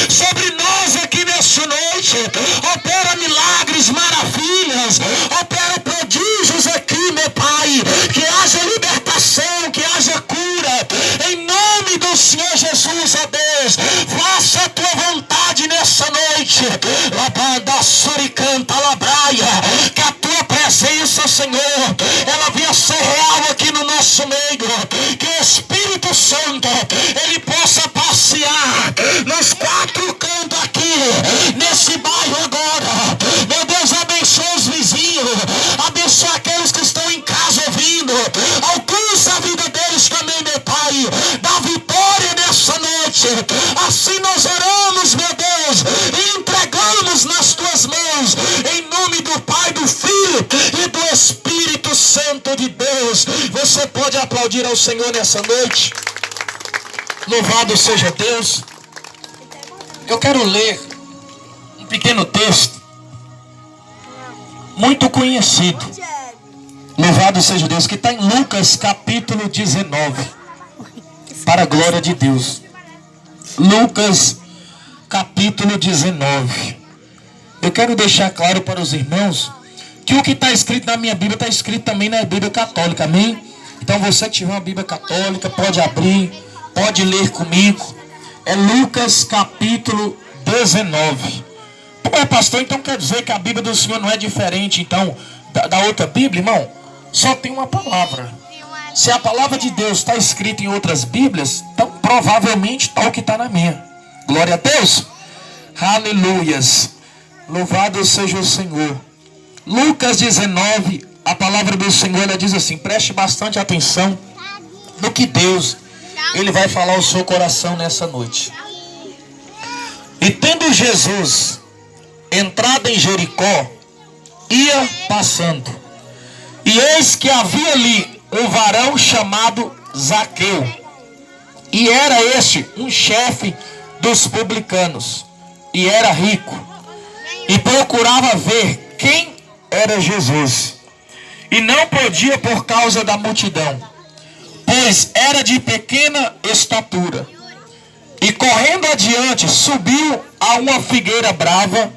sobre nós aqui nessa noite. Opera milagres, maravilhas, opera prodígios aqui, meu Pai. Que haja libertação, que haja cura, em nome do Senhor Jesus, ó Deus. Faça a tua vontade nessa noite. Labanda suricanta labraia. Que a tua presença, Senhor, ela venha ser real aqui no nosso meio. Que o Espírito Santo, ele possa passear nos quatro cantos aqui, nesse bairro agora. Meu Deus, abençoa os vizinhos, abençoa aqueles que estão em casa ouvindo. Alcança a vida deles também, meu Pai. Dá vitória nessa noite. Assim nós oramos, meu Deus, e entregamos nas tuas mãos, em nome do Pai, do Filho e do Espírito Santo de Deus. Você pode aplaudir ao Senhor nessa noite. Louvado seja Deus. Eu quero ler um pequeno texto muito conhecido. Louvado seja Deus, que está em Lucas capítulo 19. Para a glória de Deus. Lucas capítulo 19. Eu quero deixar claro para os irmãos que o que está escrito na minha Bíblia está escrito também na Bíblia Católica, amém? Então você que tiver uma Bíblia Católica, pode abrir, pode ler comigo. É Lucas capítulo 19. Pô, pastor, então quer dizer que a Bíblia do Senhor não é diferente então da outra Bíblia, irmão? Só tem uma palavra. Se a palavra de Deus está escrita em outras Bíblias, então provavelmente está o que está na minha. Glória a Deus. Aleluias. Louvado seja o Senhor. Lucas 19, a palavra do Senhor, ela diz assim, preste bastante atenção no que Deus, ele vai falar ao seu coração nessa noite. E tendo Jesus entrado em Jericó, ia passando. E eis que havia ali um varão chamado Zaqueu. E era este um chefe dos publicanos. E era rico. E procurava ver quem era Jesus. E não podia por causa da multidão, pois era de pequena estatura. E correndo adiante, subiu a uma figueira brava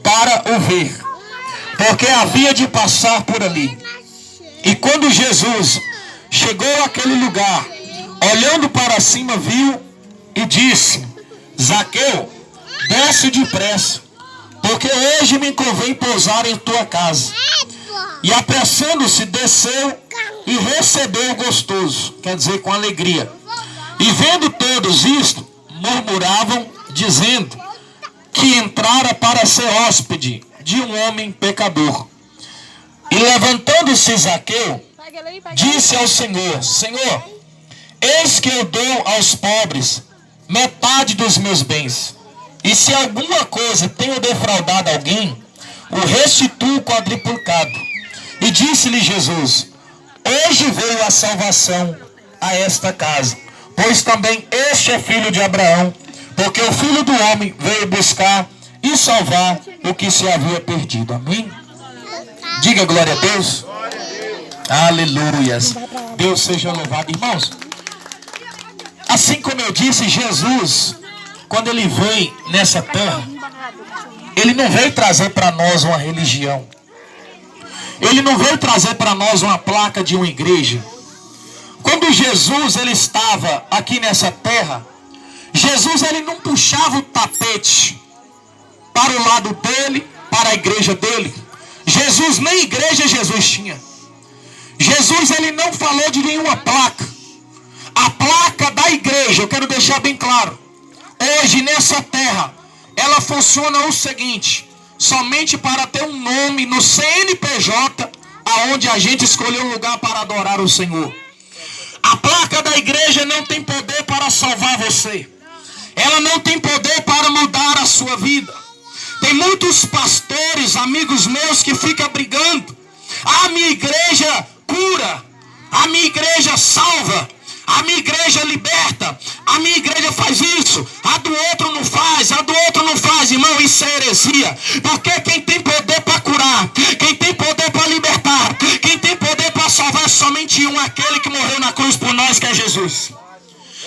para o ver, porque havia de passar por ali. E quando Jesus chegou àquele lugar, olhando para cima, viu e disse: Zaqueu, desce depressa, porque hoje me convém pousar em tua casa. E apressando-se, desceu e recebeu gostoso, quer dizer, com alegria. E vendo todos isto, murmuravam, dizendo que entrara para ser hóspede de um homem pecador. E levantando-se Zaqueu, disse ao Senhor: Senhor, eis que eu dou aos pobres metade dos meus bens. E se alguma coisa tenho defraudado alguém, o restituo quadruplicado. E disse-lhe Jesus: hoje veio a salvação a esta casa, pois também este é filho de Abraão, porque o Filho do Homem veio buscar e salvar o que se havia perdido. Amém? Diga glória a Deus. Aleluias. Deus seja louvado. Irmãos, assim como eu disse, Jesus, quando ele veio nessa terra, ele não veio trazer para nós uma religião. Ele não veio trazer para nós uma placa de uma igreja. Quando Jesus ele estava aqui nessa terra, Jesus ele não puxava o tapete para o lado dele, para a igreja dele. Jesus, nem igreja Jesus tinha. Jesus ele não falou de nenhuma placa. A placa da igreja, eu quero deixar bem claro, hoje nessa terra, ela funciona o seguinte: somente para ter um nome no CNPJ, aonde a gente escolheu um lugar para adorar o Senhor. A placa da igreja não tem poder para salvar você. Ela não tem poder para mudar a sua vida. Tem muitos pastores, amigos meus, que ficam brigando. A minha igreja cura, a minha igreja salva, a minha igreja liberta, a minha igreja faz isso, a do outro não faz, a do outro não faz. Irmão, isso é heresia. Porque quem tem poder para curar, quem tem poder para libertar, quem tem poder para salvar é somente um, aquele que morreu na cruz por nós, que é Jesus.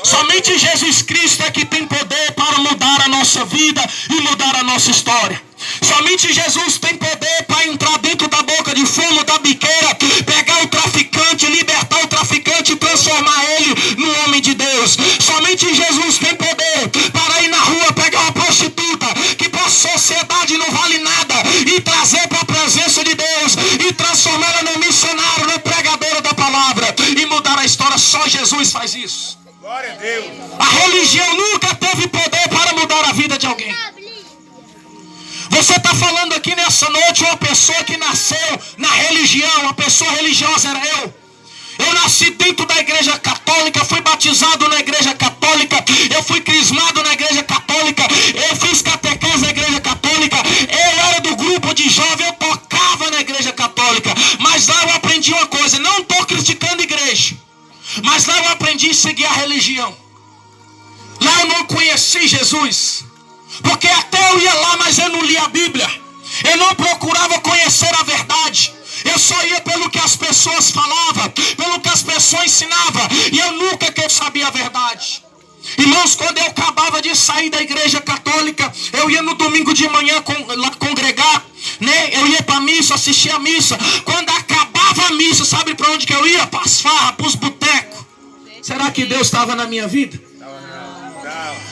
Somente Jesus Cristo é que tem poder para mudar a nossa vida e mudar a nossa história. Somente Jesus tem poder para entrar dentro da boca de fumo, da biqueira, pegar o traficante, libertar o traficante e transformar ele num homem de Deus. Somente Jesus tem poder para ir na rua, pegar uma prostituta que para a sociedade não vale nada e trazer para a presença de Deus e transformar ela no missionário, no pregador da palavra e mudar a história. Só Jesus faz isso. Glória a Deus. A religião nunca teve poder para mudar a vida de alguém. Você está falando aqui nessa noite uma pessoa que nasceu na religião, uma pessoa religiosa era eu. Eu nasci dentro da igreja católica, fui batizado na igreja católica, eu fui crismado na igreja católica, eu fiz catequese na igreja católica, eu era do grupo de jovem, eu tocava na igreja católica. Mas lá eu aprendi uma coisa, não estou criticando a igreja, mas lá eu aprendi a seguir a religião. Lá eu não conheci Jesus. Porque até eu ia lá, mas eu não lia a Bíblia. Eu não procurava conhecer a verdade. Eu só ia pelo que as pessoas falavam, pelo que as pessoas ensinavam. E eu nunca que eu sabia a verdade. Irmãos, quando eu acabava de sair da igreja católica, eu ia no domingo de manhã lá congregar, né? Eu ia para a missa, assistir a missa. Quando acabava a missa, sabe para onde que eu ia? Para as farras, para os botecos. Será que Deus estava na minha vida?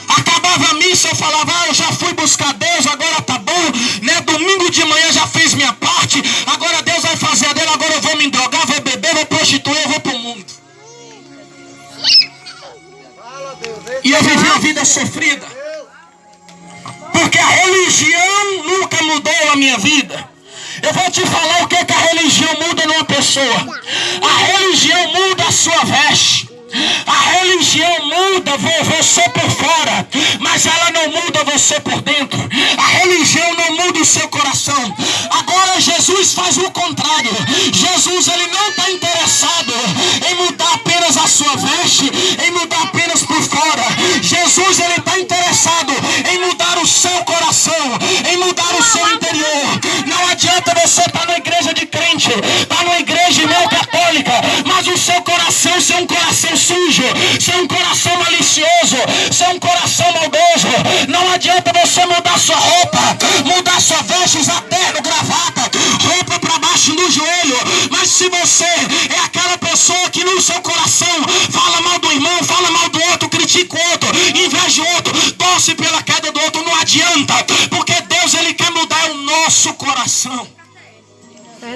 Acabava a missa, eu falava, eu já fui buscar Deus, agora tá bom, né? Domingo de manhã já fiz minha parte, agora Deus vai fazer a dele, agora eu vou me drogar, vou beber, vou prostituir, eu vou pro mundo. E eu vivi uma vida sofrida, porque a religião nunca mudou a minha vida. Eu vou te falar o que a religião muda numa pessoa. A religião muda a sua veste. A religião muda você por fora, mas ela não muda você por dentro. A religião não muda o seu coração. Agora Jesus faz o contrário. Jesus, ele não está interessado em mudar apenas a sua veste, em mudar apenas por fora. Jesus, ele está interessado em mudar o seu coração, em mudar o seu interior. Não adianta você estar na igreja de crente, estar numa igreja católica, mas o seu coração ser um coração sujo, ser um coração malicioso, ser um coração maldoso. Não adianta você mudar sua roupa, mudar sua veste, usar terno, gravata, roupa para baixo no joelho, mas se você é aquela pessoa que no seu coração fala mal do irmão, fala mal do outro, critica o outro, inveja o outro, torce pela queda do outro, não adianta, porque Deus, ele quer mudar o nosso coração.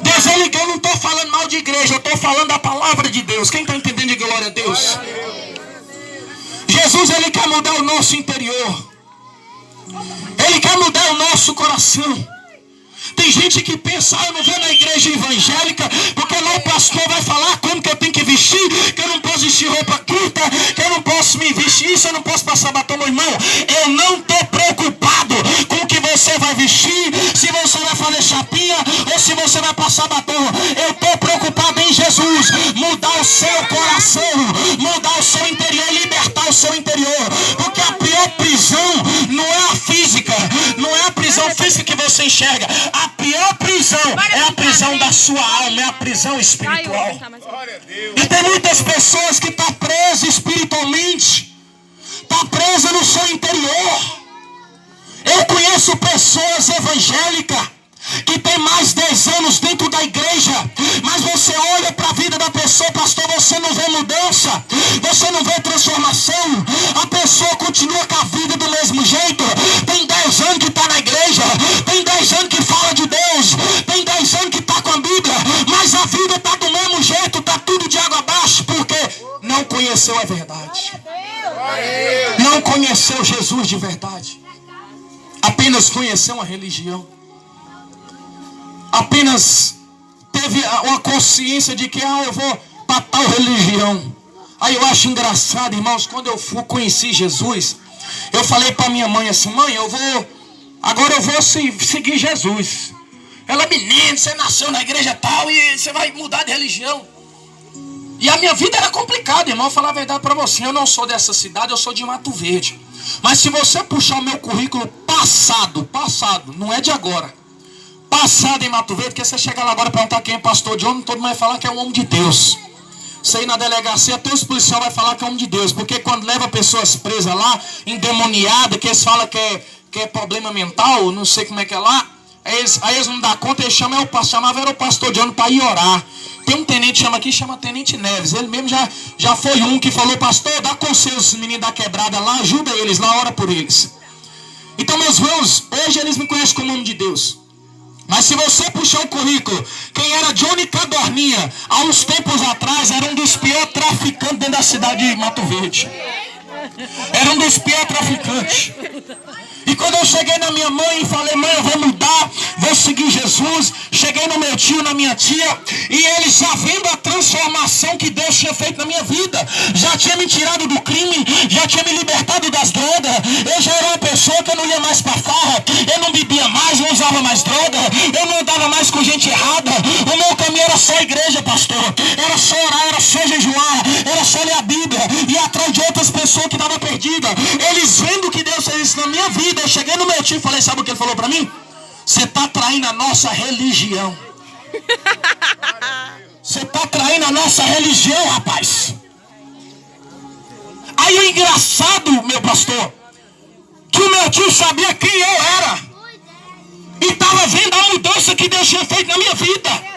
Deus, eu não estou falando mal de igreja, eu estou falando da palavra de Deus. Quem está entendendo, de glória a Deus? Jesus, ele quer mudar o nosso interior. Ele quer mudar o nosso coração. Tem gente que pensa, eu não vou na igreja evangélica, porque lá o pastor vai falar como que eu tenho que vestir, que eu não posso vestir roupa curta, que eu não posso me vestir isso, eu não posso passar batom. Meu irmão, eu não estou preocupado com o que você vai vestir, se você vai fazer chapinha ou se você vai passar batom. Eu estou preocupado em Jesus, mudar o seu coração, mudar o seu interior, libertar o seu interior, porque a pior prisão não é a física, não é a prisão física que você enxerga. A pior prisão é a prisão da sua alma, é a prisão espiritual. E tem muitas pessoas que estão presas espiritualmente, estão presas no seu interior. Eu conheço pessoas evangélicas que tem mais de 10 anos dentro da igreja, mas você olha para a vida da pessoa, pastor, você não vê mudança, você não vê transformação, a pessoa continua com a vida do mesmo jeito. Tem 10 anos que está na igreja, tem 10 anos que fala de Deus, tem 10 anos que está com a Bíblia, mas a vida está do mesmo jeito, está tudo de água abaixo, porque não conheceu a verdade, não conheceu Jesus de verdade, apenas conheceu uma religião, apenas teve uma consciência de que eu vou para tal religião. Aí eu acho engraçado, irmãos, quando eu conheci Jesus, eu falei para minha mãe assim, mãe, agora eu vou seguir Jesus. Ela, menino, você nasceu na igreja tal e você vai mudar de religião. E a minha vida era complicada, irmão, vou falar a verdade para você, eu não sou dessa cidade, eu sou de Mato Verde. Mas se você puxar o meu currículo passado, não é de agora, passado em Mato Verde, porque você chegar lá agora e perguntar quem é pastor de homem, todo mundo vai falar que é um homem de Deus. Você ir na delegacia, até os policiais vão falar que é homem de Deus. Porque quando leva pessoas presas lá, endemoniadas, que eles falam que é problema mental, não sei como é que é lá. Aí eles não dão conta, eles chamam, chamava era o pastor John para ir orar. Tem um tenente chama aqui, chama Tenente Neves. Ele mesmo já foi um que falou, pastor, dá conselho os meninos da quebrada lá, ajuda eles lá, ora por eles. Então, meus irmãos, hoje eles me conhecem como homem de Deus. Mas se você puxar o currículo, quem era Johnny Cadorninha, há uns tempos atrás, era um dos piores traficantes dentro da cidade de Mato Verde. Era um dos piores traficantes. E quando eu cheguei na minha mãe e falei, mãe, eu vou mudar, vou seguir Jesus. Cheguei no meu tio, na minha tia, e eles já vendo a transformação que Deus tinha feito na minha vida. Já tinha me tirado do crime, já tinha me libertado das drogas. Eu já era uma pessoa que eu não ia mais pra farra, eu não bebia mais, não usava mais droga, eu não andava mais com gente errada. O meu caminho era só igreja, pastor. Era só orar, era só jejuar, era só ler a Bíblia, e atrás de outras pessoas que estavam perdidas. Eles vendo que Deus fez isso na minha vida. Eu cheguei no meu tio e falei, sabe o que ele falou pra mim? Você tá traindo a nossa religião. Você tá traindo a nossa religião, rapaz. Aí o engraçado, meu pastor, que o meu tio sabia quem eu era. E tava vendo a mudança que Deus tinha feito na minha vida.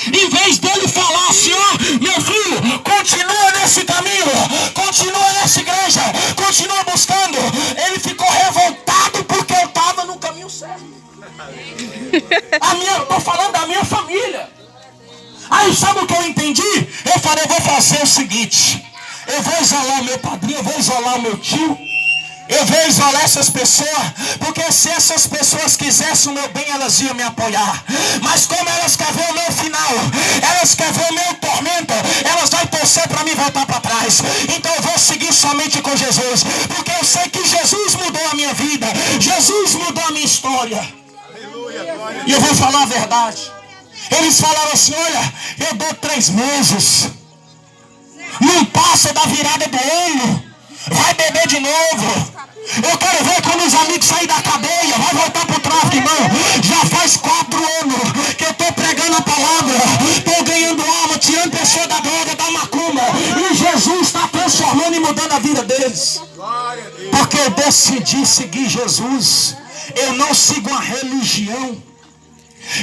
Em vez dele falar assim, ó, meu filho, continua nesse caminho, continua nessa igreja, continua buscando. Ele ficou revoltado porque eu estava no caminho certo. Eu tô falando da minha família. Aí sabe o que eu entendi? Eu falei, eu vou fazer o seguinte, eu vou isolar o meu padrinho, eu vou isolar o meu tio. Eu vou isolar essas pessoas, porque se essas pessoas quisessem o meu bem, elas iam me apoiar. Mas como elas querem ver o meu final, elas querem ver o meu tormento, elas vão torcer para mim voltar para trás. Então eu vou seguir somente com Jesus, porque eu sei que Jesus mudou a minha vida, Jesus mudou a minha história. E eu vou falar a verdade. Eles falaram assim, olha, eu dou 3 meses, não passa da virada do ano, vai beber de novo. Eu quero ver quando os amigos saírem da cadeia, vai voltar pro tráfico, irmão. Já faz 4 anos que eu tô pregando a palavra, tô ganhando alma, tirando pessoa da droga, da macumba, e Jesus está transformando e mudando a vida deles. Porque eu decidi seguir Jesus. Eu não sigo uma religião,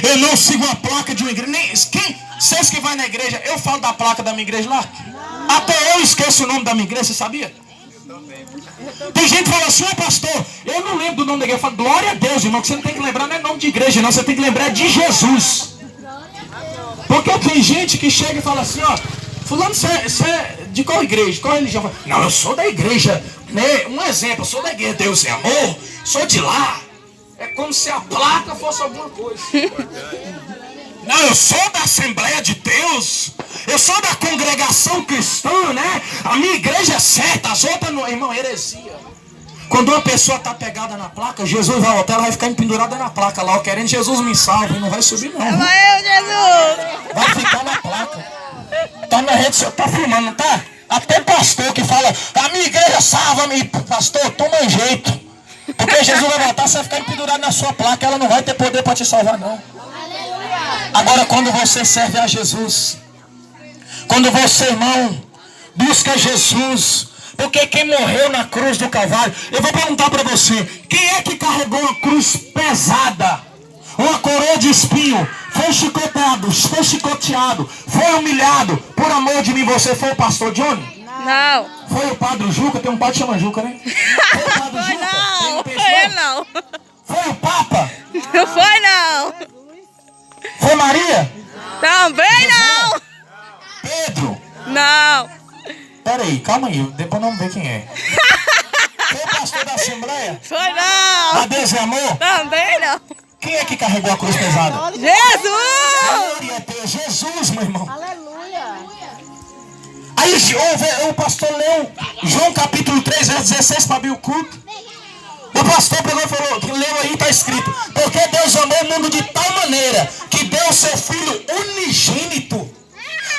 eu não sigo uma placa de uma igreja. Vocês que vão na igreja, eu falo da placa da minha igreja lá. Até eu esqueço o nome da minha igreja, você sabia? Tem gente que fala assim, pastor, eu não lembro do nome da igreja. Eu falo, glória a Deus, irmão, que você não tem que lembrar, não é nome de igreja, não, você tem que lembrar de Jesus. Porque tem gente que chega e fala assim, ó, fulano, você é de qual igreja, qual religião? Não, eu sou da igreja, né? Um exemplo, eu sou da igreja, Deus é amor, sou de lá. É como se a placa fosse alguma coisa. Não, eu sou da Assembleia de Deus, eu sou da congregação cristã, né? A minha igreja é certa, as outras não. Irmão, heresia. Quando uma pessoa está pegada na placa, Jesus vai voltar, ela vai ficar pendurada na placa lá, querendo Jesus me salve, não vai subir não. Vai eu, Jesus! Vai ficar na placa. Tá na rede social, tá filmando, não tá? Até pastor que fala, a minha igreja salva-me, pastor, toma um jeito. Porque Jesus vai voltar, você vai ficar pendurado na sua placa, ela não vai ter poder para te salvar não. Agora, quando você serve a Jesus, quando você, irmão, busca Jesus, porque quem morreu na cruz do Calvário, eu vou perguntar para você, quem é que carregou uma cruz pesada, uma coroa de espinho, foi chicoteado, foi humilhado, por amor de mim? Você foi o pastor Johnny? Não. Foi o padre Juca? Tem um padre que chama Juca, né? Foi o padre Foi Juca? não, foi não. Foi o Papa? Não foi não. Foi Maria? Também não. Pedro? Não. Pera aí, calma aí, depois não ver quem é. Foi o pastor da Assembleia? Foi não. A Deus é amor? Também não. Quem é que carregou a cruz pesada? Jesus. Glória a Deus, Jesus, meu irmão. Aleluia. Aí o pastor leu João capítulo 3, verso 16 para abrir o culto. O pastor pegou e falou, que leu aí, está escrito, porque Deus amou o mundo de tal maneira que deu seu Filho unigênito,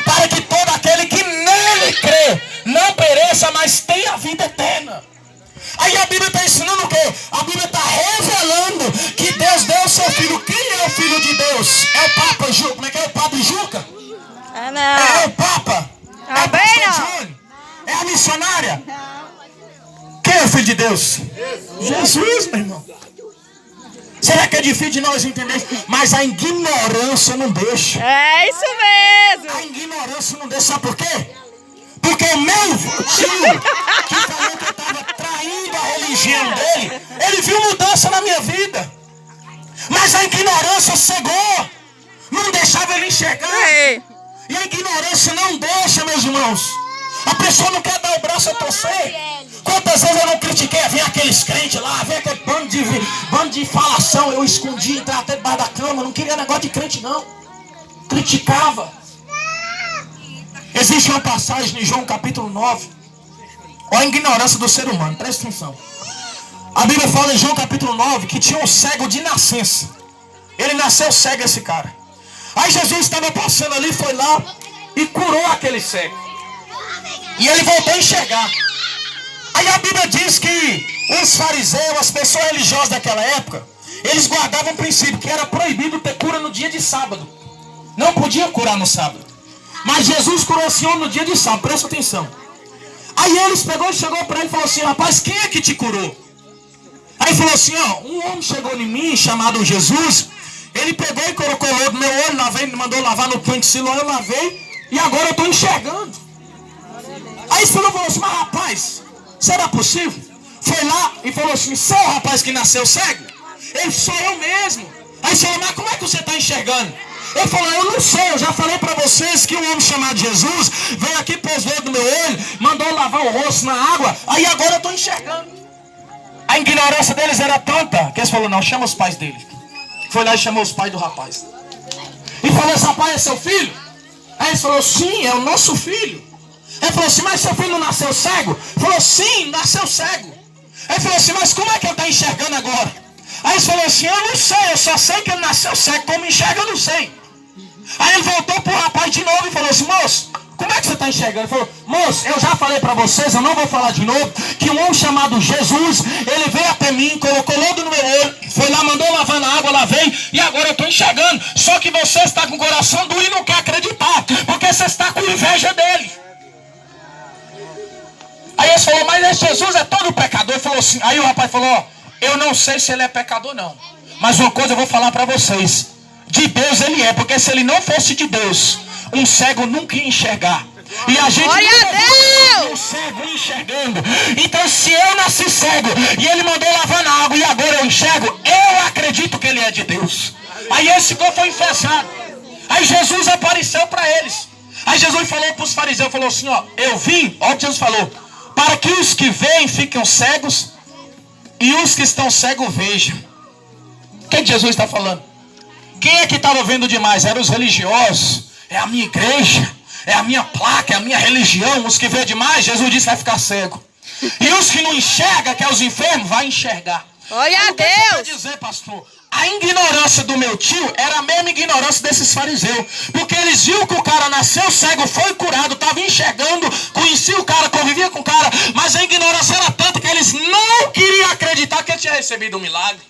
para que todo aquele que nele crê não pereça, mas tenha a vida eterna. Aí a Bíblia está ensinando o quê? A Bíblia está revelando que Deus deu o seu Filho. Quem é o Filho de Deus? É o Papa Juca? Como é que é o Padre Juca? Ah, É não. o Papa? Também missionária? Quem é o Filho de Deus? Jesus, meu irmão. Será que é difícil de nós entender? Mas a ignorância não deixa. É isso mesmo. A ignorância não deixa. Sabe por quê? Porque o meu tio, que falou que eu estava traindo a religião dele, ele viu mudança na minha vida. Mas a ignorância cegou. Não deixava ele enxergar. Ei. E a ignorância não deixa, meus irmãos. A pessoa não quer dar o braço a torcer. Quantas vezes eu não critiquei? Vem aqueles crentes lá, vem aquele bando de falação. Eu escondi, entrava até debaixo da cama. Não queria negócio de crente, não. Criticava. Existe uma passagem em João capítulo 9. Olha a ignorância do ser humano, presta atenção. A Bíblia fala em João capítulo 9 que tinha um cego de nascença. Ele nasceu cego, esse cara. Aí Jesus estava passando ali, foi lá e curou aquele cego. E ele voltou a enxergar. Aí a Bíblia diz que os fariseus, as pessoas religiosas daquela época, eles guardavam um princípio que era proibido ter cura no dia de sábado. Não podia curar no sábado. Mas Jesus curou esse homem no dia de sábado, presta atenção. Aí eles chegou para ele e falou assim: rapaz, quem é que te curou? Aí falou assim: ó, um homem chegou em mim, chamado Jesus. Ele pegou e colocou lodo no meu olho, lavei, me mandou lavar no tanque de Siloé, eu lavei, e agora eu estou enxergando. Aí esse filho falou assim: mas rapaz, será possível? Foi lá e falou assim: sou o rapaz que nasceu cego? Ele: sou eu mesmo. Aí ele falou: mas como é que você está enxergando? Ele falou: eu não sei, eu já falei para vocês que um homem chamado Jesus veio aqui, pôs lodo no meu olho, mandou lavar o rosto na água, aí agora eu estou enxergando. A ignorância deles era tanta que eles falaram: não, chama os pais dele. Foi lá e chamou os pais do rapaz. E falou: esse rapaz é seu filho? Aí ele falou: sim, é o nosso filho. Ele falou assim: mas seu filho não nasceu cego? Ele falou: sim, nasceu cego. Ele falou assim: mas como é que ele está enxergando agora? Aí ele falou assim: eu não sei, eu só sei que ele nasceu cego. Como enxerga, eu não sei. Aí ele voltou para o rapaz de novo e falou assim: moço, como é que você está enxergando? Ele falou: moço, eu já falei para vocês, eu não vou falar de novo, que um homem chamado Jesus, ele veio até mim, colocou lodo no meu olho, foi lá, mandou lavar na água, lavei, e agora eu estou enxergando. Só que você está com o coração duro e não quer acreditar, porque você está com inveja dele. Aí ele falou: mas esse Jesus é todo pecador. Ele falou assim, aí o rapaz falou: ó, eu não sei se ele é pecador não, mas uma coisa eu vou falar para vocês, de Deus ele é, porque se ele não fosse de Deus, um cego nunca ia enxergar. E a gente Glória a Deus! um cego enxergando. Então se eu nasci cego e ele mandou lavar na água e agora eu enxergo, eu acredito que ele é de Deus. Aí esse gol foi enfesado. Aí Jesus apareceu para eles. Aí Jesus falou para os fariseus, falou assim: ó, eu vim, olha o que Jesus falou, para que os que veem fiquem cegos e os que estão cegos vejam. O que Jesus está falando? Quem é que estava vendo demais? Eram os religiosos. É a minha igreja, é a minha placa, é a minha religião. Os que vê demais, Jesus disse, vai ficar cego. E os que não enxergam, que é os enfermos, vai enxergar. Glória a O que você quer Deus! dizer, pastor? A ignorância do meu tio era a mesma ignorância desses fariseus. Porque eles viram que o cara nasceu cego, foi curado, estava enxergando, conhecia o cara, convivia com o cara. Mas a ignorância era tanta que eles não queriam acreditar que ele tinha recebido um milagre.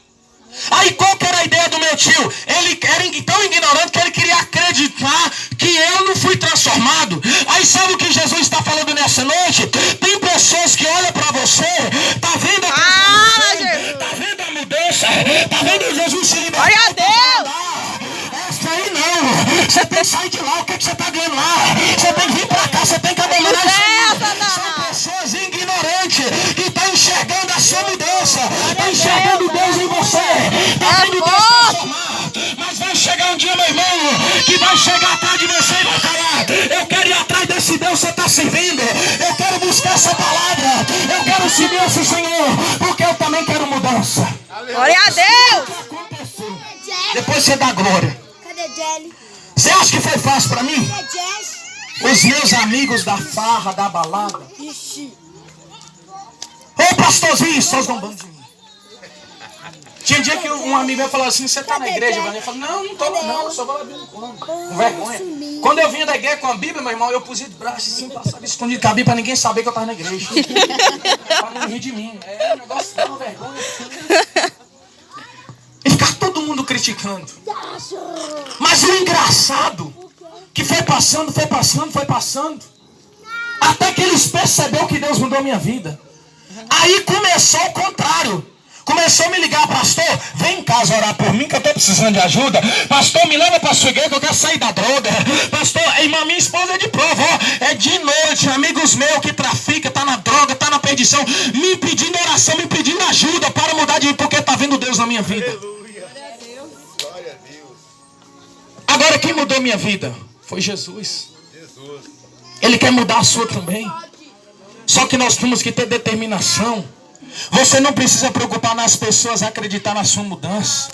Aí qual que era a ideia do meu tio? Ele era tão ignorante que ele queria acreditar que eu não fui transformado. Aí sabe o que Jesus está falando nessa noite? Tem pessoas que olham para você, tá vendo a Jesus. tá vendo a mudança, tá vendo Jesus se libertar. Glória a Deus! Essa aí não, você tem que sair de lá, o que você está ganhando lá? Você tem que vir para cá, você tem que abandonar isso. São pessoas ignorantes que estão enxergando a sua mudança, estão enxergando Deus em você, está vendo Deus transformar. Mas vai chegar um dia, meu irmão, que vai chegar atrás de você e vai falar: eu quero ir atrás desse Deus que você está servindo, eu quero buscar essa palavra, eu quero seguir esse Senhor, porque eu também quero mudança. Glória a Deus! Depois você dá glória. Cadê Jelly? Você acha que foi fácil para mim? Cadê Jess? Os meus amigos da farra, da balada. Ixi. Ô pastorzinho, só zombando de mim. Tinha dia que um amigo meu falou assim: você tá na igreja? Eu falei: não, não tô não, eu só vou lá de vez em quando. Com vergonha. Quando eu vinha da igreja com a Bíblia, meu irmão, eu pusia de braço assim, passava escondido com a Bíblia pra ninguém saber que eu tava na igreja. Pra não rir de mim. É um negócio, dá uma vergonha. E ficar todo mundo criticando. Mas o engraçado, que foi passando. Até que eles perceberam que Deus mudou a minha vida. Aí começou o contrário. Começou a me ligar, pastor, vem em casa orar por mim que eu estou precisando de ajuda. Pastor, me leva para a sua igreja que eu quero sair da droga. Pastor, irmã, minha esposa é de prova, ó, é de noite, amigos meus que traficam, tá na droga, tá na perdição, me pedindo oração, me pedindo ajuda para mudar de vida, porque tá vendo Deus na minha vida. Glória a Deus. Agora quem mudou minha vida foi Jesus. Ele quer mudar a sua também. Só que nós temos que ter determinação. Você não precisa preocupar nas pessoas acreditar na sua mudança.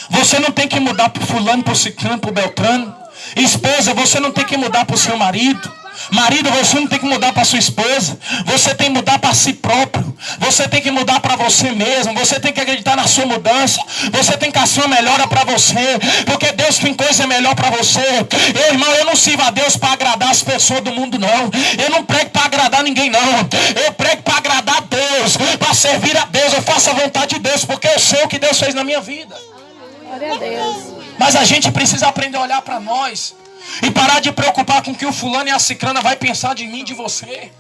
Você não tem que mudar para fulano, para ciclano, para Beltrano. Esposa, você não tem que mudar para o seu marido. Marido, você não tem que mudar para sua esposa. Você tem que mudar para si próprio. Você tem que mudar para você mesmo. Você tem que acreditar na sua mudança. Você tem que achar uma melhora para você. Porque Deus tem coisa melhor para você. Irmão, eu não sirvo a Deus para agradar as pessoas do mundo, não. Eu não prego para agradar ninguém, não. Eu prego para agradar a Deus, para servir a Deus. Eu faço a vontade de Deus, porque eu sei o que Deus fez na minha vida. Glória a Deus. Mas a gente precisa aprender a olhar para nós e parar de preocupar com o que o fulano e a ciclana vai pensar de mim e de você.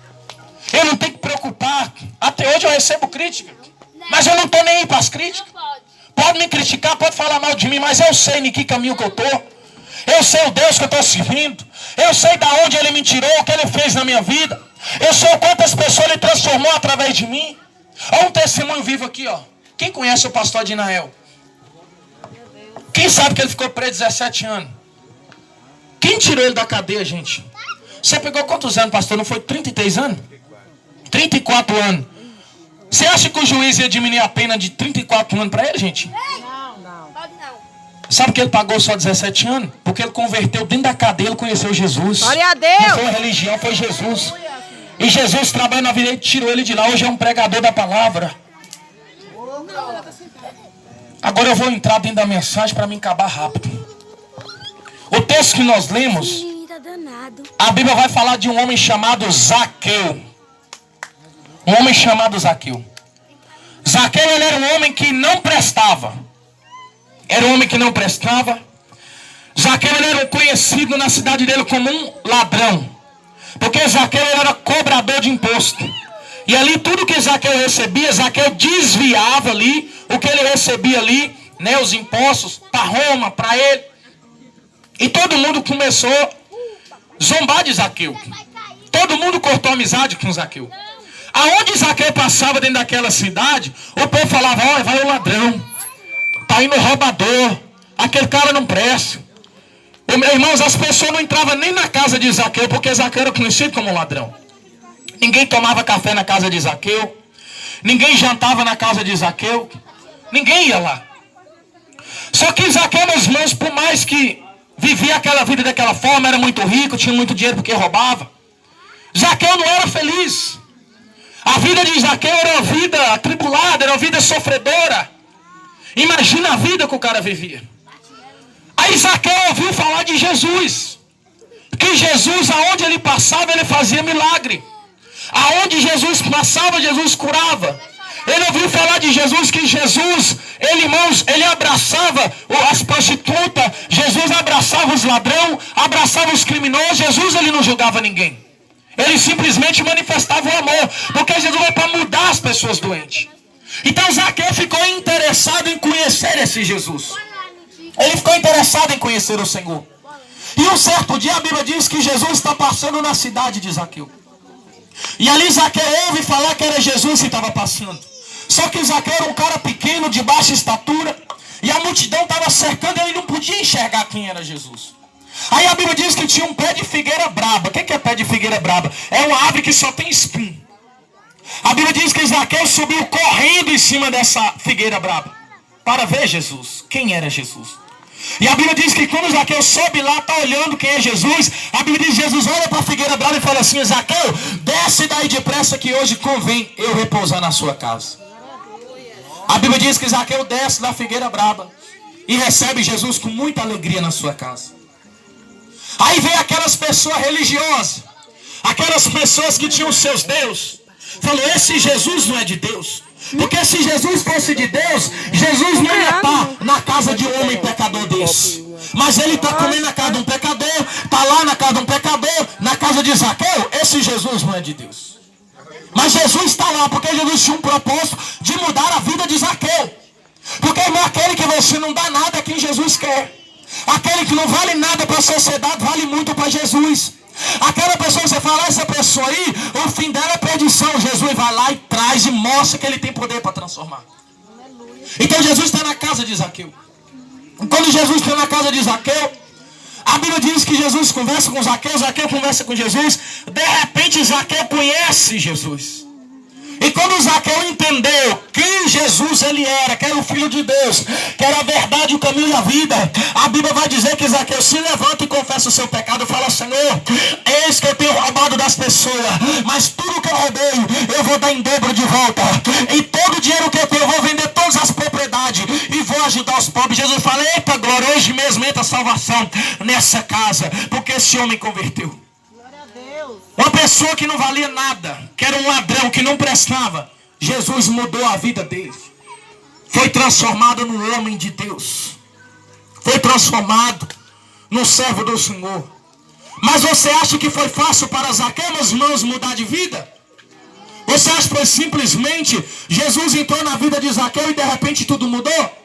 Eu não tenho que preocupar. Até hoje eu recebo crítica, mas eu não estou nem aí para as críticas. Pode me criticar, pode falar mal de mim, mas eu sei em que caminho que eu estou. Eu sei o Deus que eu estou servindo. Eu sei de onde Ele me tirou, o que Ele fez na minha vida. Eu sei quantas pessoas Ele transformou através de mim. Olha um testemunho vivo aqui, ó. Quem conhece o pastor Adinael? Quem sabe que ele ficou preso 17 anos? Quem tirou ele da cadeia, gente? Você pegou quantos anos, pastor? Não foi 33 anos? 34 anos. Você acha que o juiz ia diminuir a pena de 34 anos para ele, gente? Não. Sabe que ele pagou só 17 anos? Porque ele converteu dentro da cadeia, ele conheceu Jesus. Glória a Não Deus. foi a religião, foi Jesus. E Jesus trabalha na vida, ele tirou ele de lá. Hoje é um pregador da palavra. Agora eu vou entrar dentro da mensagem para me acabar rápido. O texto que nós lemos, a Bíblia vai falar de um homem chamado Zaqueu. Um homem chamado Zaqueu. Zaqueu, ele era um homem que não prestava. Era um homem que não prestava. Zaqueu, ele era conhecido na cidade dele como um ladrão. Porque Zaqueu era cobrador de imposto. E ali tudo que Zaqueu recebia, Zaqueu desviava ali o que ele recebia ali, né, os impostos para Roma, para ele. E todo mundo começou a zombar de Zaqueu. Todo mundo cortou amizade com Zaqueu. Aonde Zaqueu passava dentro daquela cidade, o povo falava, olha, vai o ladrão, tá indo o roubador, aquele cara não presta. Irmãos, as pessoas não entravam nem na casa de Zaqueu, porque Zaqueu era conhecido como ladrão. Ninguém tomava café na casa de Zaqueu. Ninguém jantava na casa de Zaqueu. Ninguém ia lá. Só que Zaqueu, meus irmãos, por mais que vivia aquela vida daquela forma, era muito rico, tinha muito dinheiro porque roubava, Zaqueu não era feliz. A vida de Zaqueu era uma vida atribulada, era uma vida sofredora. Imagina a vida que o cara vivia. Aí Zaqueu ouviu falar de Jesus. Que Jesus, aonde ele passava, ele fazia milagre. Aonde Jesus passava, Jesus curava. Ele ouviu falar de Jesus, que Jesus, ele, irmãos, ele abraçava as prostitutas, Jesus abraçava os ladrões, abraçava os criminosos. Jesus, ele não julgava ninguém. Ele simplesmente manifestava o amor, porque Jesus veio para mudar as pessoas doentes. Então Zaqueu ficou interessado em conhecer esse Jesus. Ele ficou interessado em conhecer o Senhor. E um certo dia a Bíblia diz que Jesus está passando na cidade de Zaqueu. E ali Zaqueu ouve falar que era Jesus que estava passando. Só que Zaqueu era um cara pequeno, de baixa estatura, e a multidão estava cercando, ele não podia enxergar quem era Jesus. Aí a Bíblia diz que tinha um pé de figueira braba. O que é pé de figueira braba? É uma árvore que só tem espinho. A Bíblia diz que Zaqueu subiu correndo em cima dessa figueira braba para ver Jesus. Quem era Jesus? E a Bíblia diz que quando Zaqueu sobe lá, está olhando quem é Jesus. A Bíblia diz que Jesus olha para a figueira brava e fala assim, Zaqueu, desce daí depressa que hoje convém eu repousar na sua casa. A Bíblia diz que Zaqueu desce da figueira brava e recebe Jesus com muita alegria na sua casa. Aí vem aquelas pessoas religiosas, aquelas pessoas que tinham seus deuses. Falou, esse Jesus não é de Deus. Porque se Jesus fosse de Deus, Jesus não ia estar na casa de um homem pecador desse. Mas ele está comendo na casa de um pecador, está lá na casa de um pecador, na casa de Zaqueu. Esse Jesus não é de Deus. Mas Jesus está lá porque Jesus tinha um propósito de mudar a vida de Zaqueu. Porque, irmão, aquele que você não dá nada é quem Jesus quer. Aquele que não vale nada para a sociedade, vale muito para Jesus. Aquela pessoa que você fala, essa pessoa aí, o fim dela é perdição. Jesus vai lá e traz e mostra que ele tem poder para transformar. Então Jesus está na casa de Zaqueu. Quando Jesus está na casa de Zaqueu, a Bíblia diz que Jesus conversa com Zaqueu, Zaqueu conversa com Jesus. De repente Zaqueu conhece Jesus. E quando Zaqueu entendeu quem Jesus ele era, que era o Filho de Deus, que era a verdade, o caminho e a vida, a Bíblia vai dizer que Zaqueu se levanta e confessa o seu pecado e fala: Senhor, eis que eu tenho roubado das pessoas, mas tudo que eu roubei eu vou dar em dobro de volta. E todo o dinheiro que eu tenho eu vou vender todas as propriedades e vou ajudar os pobres. Jesus fala: eita glória, hoje mesmo entra salvação nessa casa, porque esse homem converteu. Uma pessoa que não valia nada, que era um ladrão, que não prestava, Jesus mudou a vida dele. Foi transformado num homem de Deus. Foi transformado num servo do Senhor. Mas você acha que foi fácil para Zaqueu, meus irmãos, mudar de vida? Você acha que foi simplesmente Jesus entrou na vida de Zaqueu e de repente tudo mudou?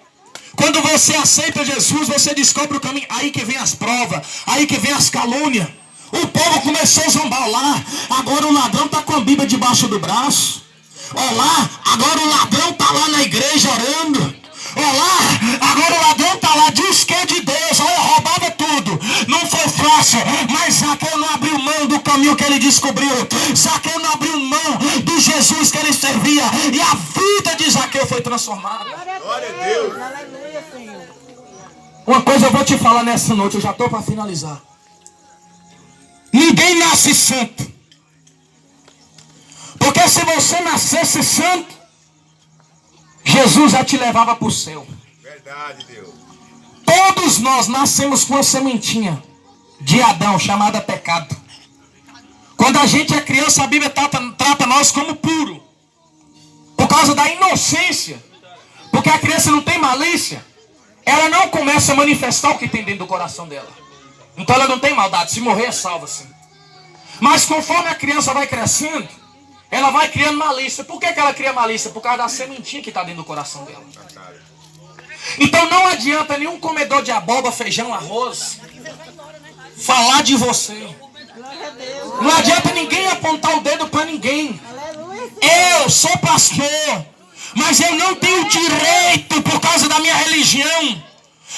Quando você aceita Jesus, você descobre o caminho. Aí que vem as provas, aí que vem as calúnias. O povo começou a zombar lá. Agora o ladrão está com a Bíblia debaixo do braço. Olá, agora o ladrão está lá na igreja orando. Olá, agora o ladrão está lá, diz que é de Deus. Olha, roubava tudo. Não foi fácil, mas Zaqueu não abriu mão do caminho que ele descobriu. Zaqueu não abriu mão do Jesus que ele servia. E a vida de Zaqueu foi transformada. Glória a Deus. Aleluia, Senhor. Uma coisa eu vou te falar nessa noite, eu já estou para finalizar. Ninguém nasce santo. Porque se você nascesse santo, Jesus já te levava para o céu. Verdade, Deus. Todos nós nascemos com uma sementinha de Adão, chamada pecado. Quando a gente é criança, a Bíblia trata nós como puro. Por causa da inocência. Porque a criança não tem malícia. Ela não começa a manifestar o que tem dentro do coração dela. Então ela não tem maldade, se morrer é salva sim. Mas conforme a criança vai crescendo, ela vai criando malícia. Por que ela cria malícia? Por causa da sementinha que está dentro do coração dela. Então não adianta nenhum comedor de abóbora, feijão, arroz falar de você. Não adianta ninguém apontar o dedo para ninguém. Eu sou pastor, mas eu não tenho direito, por causa da minha religião,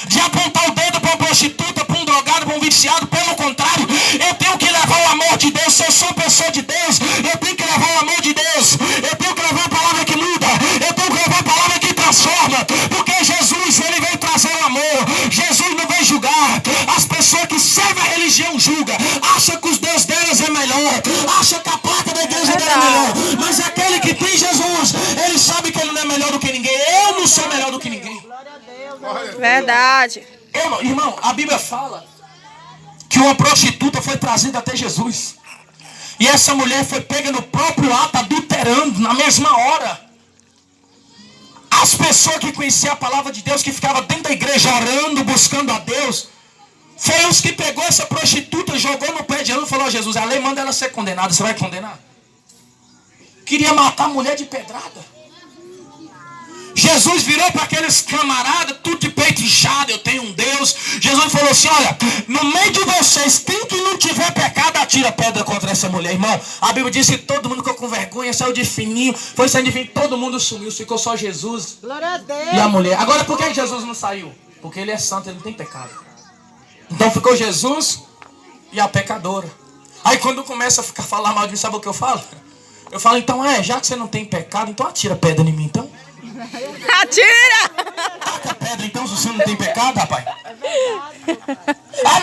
de apontar o dedo para uma prostituta, para um drogado, para um viciado. Pelo contrário, eu tenho que levar o amor de Deus. Se eu sou pessoa de Deus, eu tenho que levar o amor de Deus. Eu tenho que levar a palavra que muda. Eu tenho que levar a palavra que transforma. Porque Jesus, ele veio trazer o amor. Jesus não veio julgar. As pessoas que servem a religião julgam. Acham que os Deus delas é melhor. Acham que a placa da igreja dela é melhor. Mas aquele que tem Jesus, ele sabe que ele não é melhor do que ninguém. Eu não sou melhor do que ninguém. Verdade. Irmão, a Bíblia fala que uma prostituta foi trazida até Jesus. E essa mulher foi pega no próprio ato, adulterando na mesma hora. As pessoas que conheciam a palavra de Deus, que ficavam dentro da igreja orando, buscando a Deus, foi os que pegou essa prostituta, jogou no pé de Jesus e falou: Jesus, a lei manda ela ser condenada, você vai condenar? Queria matar a mulher de pedrada. Jesus virou para aqueles camaradas, tudo de peito inchado, eu tenho um Deus. Jesus falou assim: olha, no meio de vocês, quem que não tiver pecado, atira pedra contra essa mulher. Irmão, a Bíblia diz que todo mundo ficou com vergonha, saiu de fininho, foi saindo de fininho, todo mundo sumiu, ficou só Jesus e a mulher. Agora, por que Jesus não saiu? Porque ele é santo, ele não tem pecado. Então ficou Jesus e a pecadora. Aí quando começa a falar mal de mim, sabe o que eu falo? Eu falo: então já que você não tem pecado, então atira pedra em mim, então. Atira! Taca pedra então, se você não tem pecado, rapaz.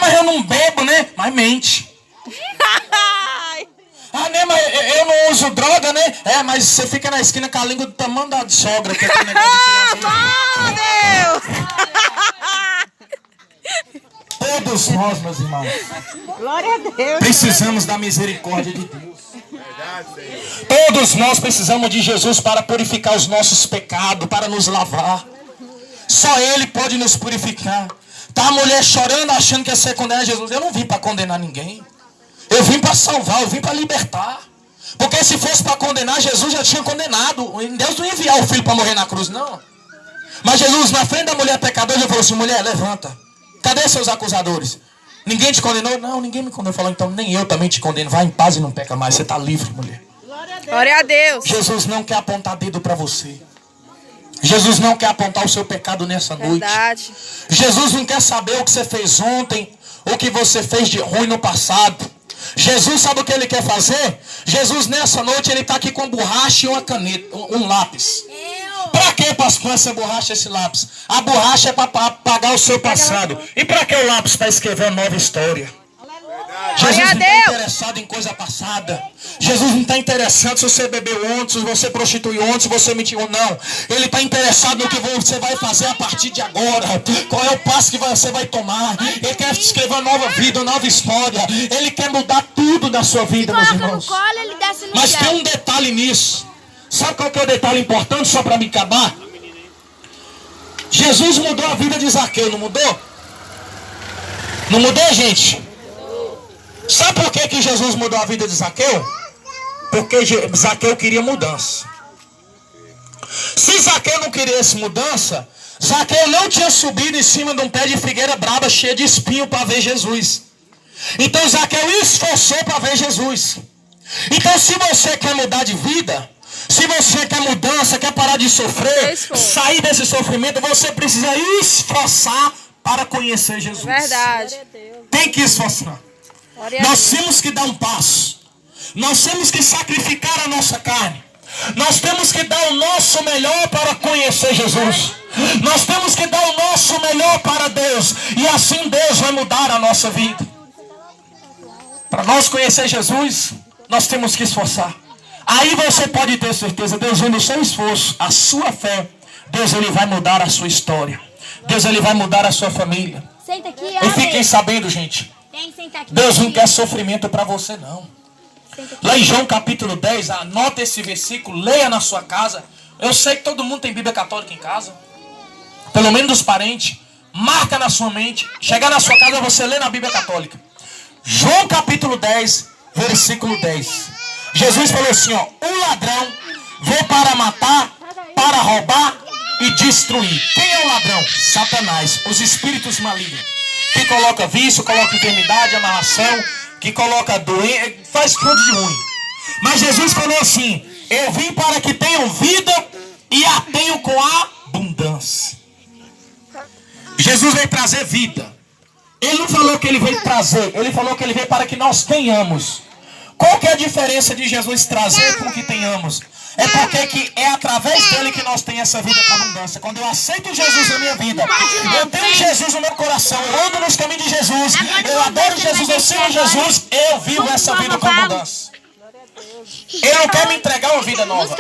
Mas eu não bebo, né? Mas mente. Né? Mas eu não uso droga, né? Mas você fica na esquina com a língua do tamanho da sogra, que é aquele negócio de criança. Meu Deus! Todos nós, meus irmãos, Glória a Deus. precisamos da misericórdia de Deus. Verdade, Senhor. Todos nós precisamos de Jesus para purificar os nossos pecados, para nos lavar. Só Ele pode nos purificar. Tá a mulher chorando, achando que ia ser condenada. Jesus, eu não vim para condenar ninguém. Eu vim para salvar, eu vim para libertar. Porque se fosse para condenar, Jesus já tinha condenado. Deus não ia enviar o filho para morrer na cruz, não. Mas Jesus, na frente da mulher pecadora, ele falou assim, mulher, levanta. Cadê seus acusadores? Ninguém te condenou? Não, ninguém me condenou. Falou, então nem eu também te condeno. Vai em paz e não peca mais. Você está livre, mulher. Glória a Deus. Jesus não quer apontar dedo para você. Jesus não quer apontar o seu pecado nessa noite. Verdade. Jesus não quer saber o que você fez ontem, o que você fez de ruim no passado. Jesus sabe o que ele quer fazer? Jesus nessa noite ele está aqui com borracha e uma caneta, um lápis. Para que, pastor, essa borracha, esse lápis? A borracha é para apagar o seu passado. E para que o lápis? Para escrever uma nova história. Jesus não está interessado em coisa passada. Jesus não está interessado se você bebeu ontem, se você prostituiu ontem, se você mentiu ou não. Ele está interessado no que você vai fazer a partir de agora. Qual é o passo que você vai tomar. Ele quer escrever uma nova vida, uma nova história. Ele quer mudar tudo na sua vida, meus irmãos. Mas tem um detalhe nisso. Sabe qual que é o detalhe importante, só para me acabar? Jesus mudou a vida de Zaqueu, não mudou? Não mudou, gente? Sabe por que Jesus mudou a vida de Zaqueu? Porque Zaqueu queria mudança. Se Zaqueu não queria mudança, Zaqueu não tinha subido em cima de um pé de figueira braba cheia de espinho para ver Jesus. Então Zaqueu esforçou para ver Jesus. Então se você quer mudar de vida, se você quer mudança, quer parar de sofrer, sair desse sofrimento, você precisa esforçar para conhecer Jesus. Verdade. Tem que esforçar. Nós temos que dar um passo. Nós temos que sacrificar a nossa carne. Nós temos que dar o nosso melhor para conhecer Jesus. Nós temos que dar o nosso melhor para Deus. E assim Deus vai mudar a nossa vida. Para nós conhecer Jesus, nós temos que esforçar. Aí você pode ter certeza, Deus vendo o seu esforço, a sua fé, Deus ele vai mudar a sua história. Deus ele vai mudar a sua família. Senta aqui, e fiquem sabendo, gente, Deus não quer sofrimento para você, não. Lá em João capítulo 10, anota esse versículo, leia na sua casa. Eu sei que todo mundo tem Bíblia católica em casa. Pelo menos dos parentes. Marca na sua mente. Chegar na sua casa, você lê na Bíblia católica. João capítulo 10, versículo 10. Jesus falou assim, ó, o ladrão veio para matar, para roubar e destruir. Quem é o ladrão? Satanás, os espíritos malignos. Que coloca vício, coloca enfermidade, amarração, que coloca doença, faz tudo de ruim. Mas Jesus falou assim, eu vim para que tenham vida e a tenham com abundância. Jesus veio trazer vida. Ele não falou que ele veio trazer, ele falou que ele veio para que nós tenhamos. Qual que é a diferença de Jesus trazer com que tenhamos? É porque que é através dele que nós temos essa vida com abundância. Quando eu aceito Jesus na minha vida, eu tenho Jesus no meu coração, eu ando nos caminhos de Jesus, eu adoro Jesus, eu sirvo Jesus, eu vivo essa vida com abundância. Ele não quer me entregar uma vida nova.